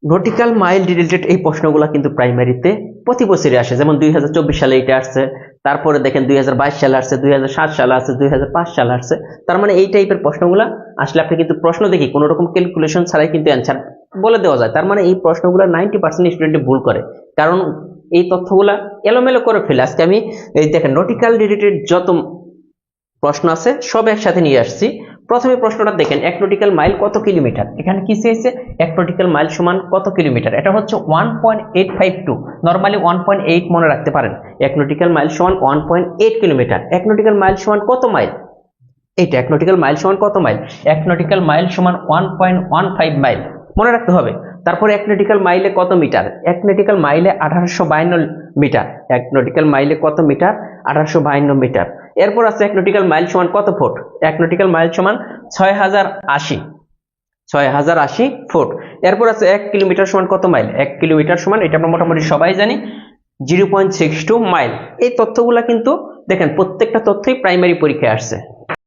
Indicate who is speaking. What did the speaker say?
Speaker 1: Nautical mile related এই প্রশ্নগুলো কিন্তু প্রাইমারিতে প্রতি বছরই আসে, যেমন 2024 সালে এটা আসছে, তারপরে দেখেন 2022 সালে আসছে, 2007 সালে আসছে, 2005 সালে আসছে। তার মানে এই টাইপের প্রশ্নগুলো আসলে আপনি কিন্তু প্রশ্ন দেখি কোনো রকম ক্যালকুলেশন ছাড়াই কিন্তু অ্যান্সার বলে দেওয়া যায়। তার মানে এই প্রশ্নগুলো 90% স্টুডেন্ট ভুল করে, কারণ এই তথ্যগুলা এলোমেলো করে ফেলে। আজকে আমি এই দেখেন নটিক্যাল রিলেটেড যত প্রশ্ন আছে সব একসাথে নিয়ে আসছি। প্রথমে প্রশ্নটা দেখেন, এক নটিক্যাল মাইল কত কিলোমিটার। এখানে কি চেয়েছে, এক নটিক্যাল মাইল সমান কত কিলোমিটার। এটা হচ্ছে 1.852, নরমালি 1.8 মনে রাখতে পারেন। এক নটিক্যাল মাইল সমান 1.8 কিলোমিটার। এক নটিক্যাল মাইল সমান কত মাইল, এইটা এক নটিক্যাল মাইল সমান কত মাইল, এক নটিক্যাল মাইল সমান 1.15 মাইল মনে রাখতে হবে। তারপরে এক নটিক্যাল মাইলে কত মিটার, এক নটিক্যাল মাইলে 1852 মিটার। এক নটিক্যাল মাইলে কত মিটার, 1852 মিটার। এরপর আছে এক নটিক্যাল মাইল সমান কত ফুট, এক নটিক্যাল মাইল সমান 6080 ফুট। এরপর আছে এক কিলোমিটার সমান কত মাইল, এক কিলোমিটার সমান, এটা আমরা মোটামুটি সবাই জানি, 0.62 মাইল। এই তথ্যগুলা কিন্তু দেখেন প্রত্যেকটা তথ্যই প্রাইমারি পরীক্ষায় আসছে।